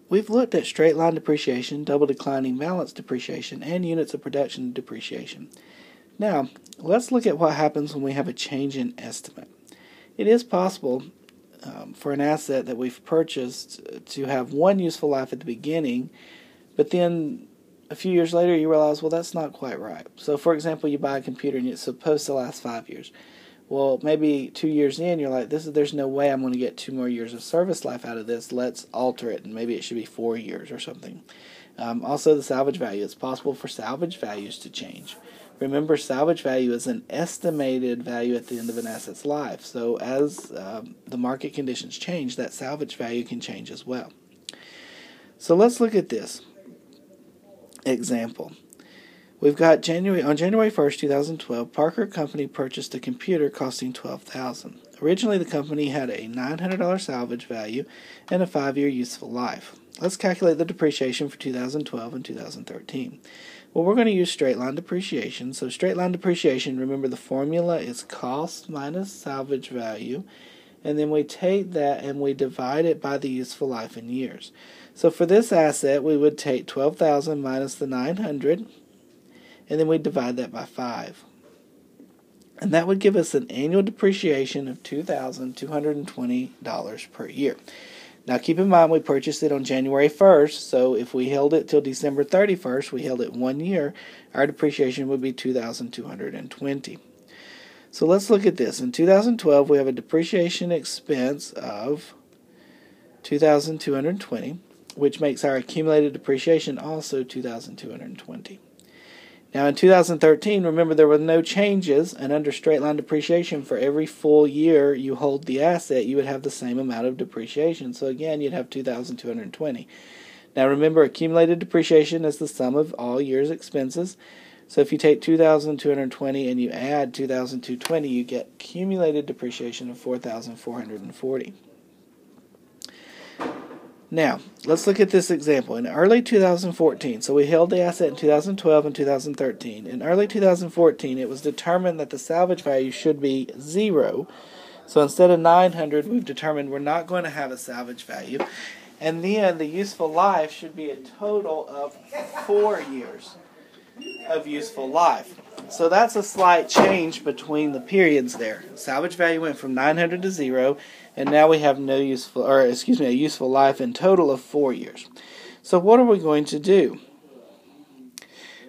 we've looked at straight line depreciation, double declining balance depreciation, and units of production depreciation. Now, let's look at what happens when we have a change in estimate. It is possible for an asset that we've purchased to have one useful life at the beginning, but then a few years later you realize, well, that's not quite right. So, for example, you buy a computer and it's supposed to last 5 years. Well, maybe 2 years in, you're like, there's no way I'm going to get 2 more years of service life out of this. Let's alter it, and maybe it should be 4 years or something. Also, the salvage value. It's possible for salvage values to change. Remember, salvage value is an estimated value at the end of an asset's life. So as the market conditions change, that salvage value can change as well. So let's look at this example. We've got on January 1st, 2012, Parker Company purchased a computer costing $12,000. Originally, the company had a $900 salvage value and a 5-year useful life. Let's calculate the depreciation for 2012 and 2013. Well, we're going to use straight line depreciation. So straight line depreciation, remember the formula is cost minus salvage value, and then we take that and we divide it by the useful life in years. So for this asset, we would take $12,000 minus the $900, and then we divide that by 5. And that would give us an annual depreciation of $2,220 per year. Now keep in mind we purchased it on January 1st, so if we held it till December 31st, we held it 1 year, our depreciation would be $2,220. So let's look at this. In 2012, we have a depreciation expense of $2,220, which makes our accumulated depreciation also $2,220. Now in 2013, remember there were no changes, and under straight line depreciation, for every full year you hold the asset, you would have the same amount of depreciation. So again, you'd have $2,220. Now remember, accumulated depreciation is the sum of all year's expenses. So if you take $2,220 and you add $2,220, you get accumulated depreciation of $4,440. Now, let's look at this example. In early 2014, so we held the asset in 2012 and 2013. In early 2014, it was determined that the salvage value should be 0. So instead of 900, we've determined we're not going to have a salvage value. And then the useful life should be a total of 4 years of useful life. So that's a slight change between the periods there. Salvage value went from 900 to 0, and now we have a useful life in total of 4 years. So what are we going to do?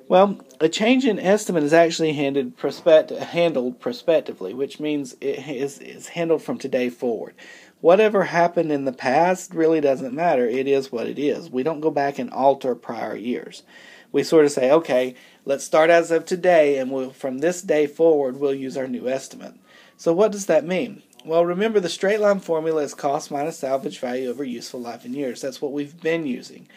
Well, a change in estimate is actually handled prospectively, which means it is handled from today forward. Whatever happened in the past really doesn't matter. It is what it is. We don't go back and alter prior years. We sort of say, okay, let's start as of today, and from this day forward, we'll use our new estimate. So what does that mean? Well, remember the straight line formula is cost minus salvage value over useful life in years. That's what we've been using.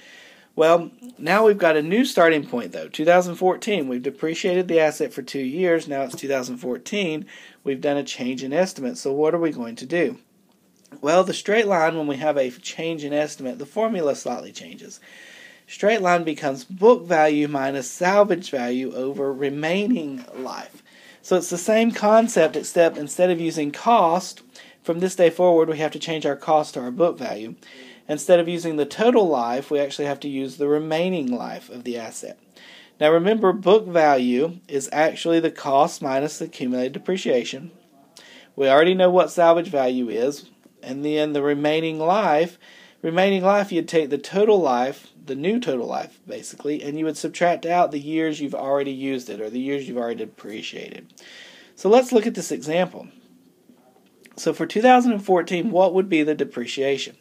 Well, now we've got a new starting point, though. 2014, we've depreciated the asset for 2 years. Now it's 2014. We've done a change in estimate. So what are we going to do? Well, the straight line, when we have a change in estimate, the formula slightly changes. Straight line becomes book value minus salvage value over remaining life. So it's the same concept, except instead of using cost, from this day forward we have to change our cost to our book value. Instead of using the total life, we actually have to use the remaining life of the asset. Now remember, book value is actually the cost minus the accumulated depreciation. We already know what salvage value is, and then the remaining life, you'd take the total life, the new total life basically, and you would subtract out the years you've already used it, or the years you've already depreciated. So let's look at this example. So for 2014, what would be the depreciation?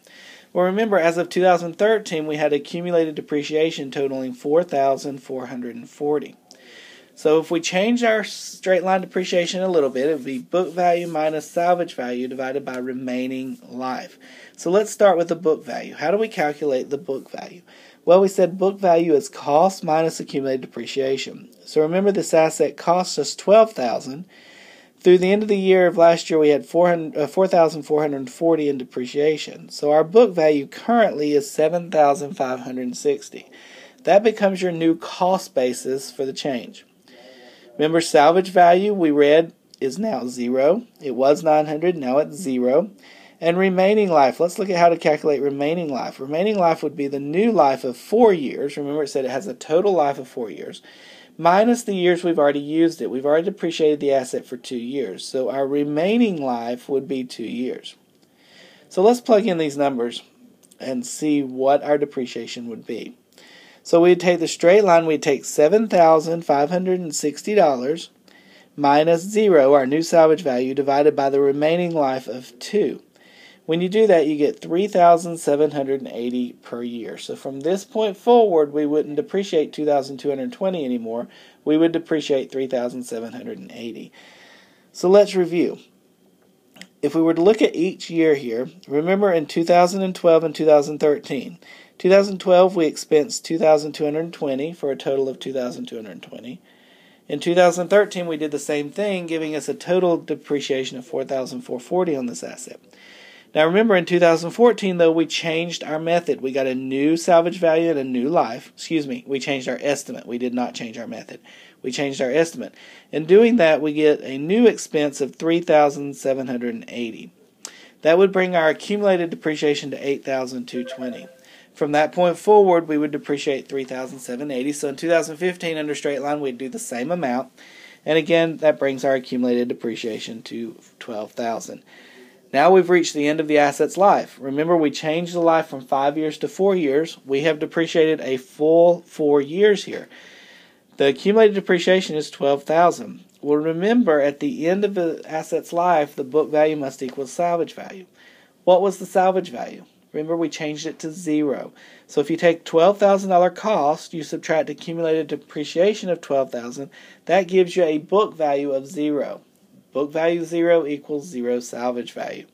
Well, remember, as of 2013, we had accumulated depreciation totaling $4,440. So if we change our straight line depreciation a little bit, it would be book value minus salvage value divided by remaining life. So let's start with the book value. How do we calculate the book value? Well, we said book value is cost minus accumulated depreciation. So remember, this asset cost us $12,000. Through the end of the year of last year, we had $4,440 in depreciation. So our book value currently is $7,560. That becomes your new cost basis for the change. Remember, salvage value we read is now 0. It was 900, now it's 0. And remaining life, let's look at how to calculate remaining life. Remaining life would be the new life of 4 years. Remember, it said it has a total life of 4 years, minus the years we've already used it. We've already depreciated the asset for 2 years. So our remaining life would be 2 years. So let's plug in these numbers and see what our depreciation would be. So we'd take the straight line, we'd take $7,560 minus 0, our new salvage value, divided by the remaining life of 2. When you do that, you get $3,780 per year. So from this point forward, we wouldn't depreciate $2,220 anymore. We would depreciate $3,780. So let's review. If we were to look at each year here, remember in 2012 and 2013. 2012 we expensed $2,220 for a total of $2,220. In 2013 we did the same thing, giving us a total depreciation of $4,440 on this asset. Now remember, in 2014 though, we changed our method. We got a new salvage value and a new life. We changed our estimate. We did not change our method. We changed our estimate. In doing that, we get a new expense of $3,780. That would bring our accumulated depreciation to $8,220. From that point forward, we would depreciate $3,780. So in 2015, under straight line, we'd do the same amount. And again, that brings our accumulated depreciation to $12,000. Now we've reached the end of the asset's life. Remember, we changed the life from 5 years to 4 years. We have depreciated a full 4 years here. The accumulated depreciation is $12,000. Well, remember, at the end of the asset's life, the book value must equal salvage value. What was the salvage value? Remember, we changed it to 0. So if you take $12,000 cost, you subtract accumulated depreciation of $12,000, that gives you a book value of 0. Book value 0 equals 0 salvage value.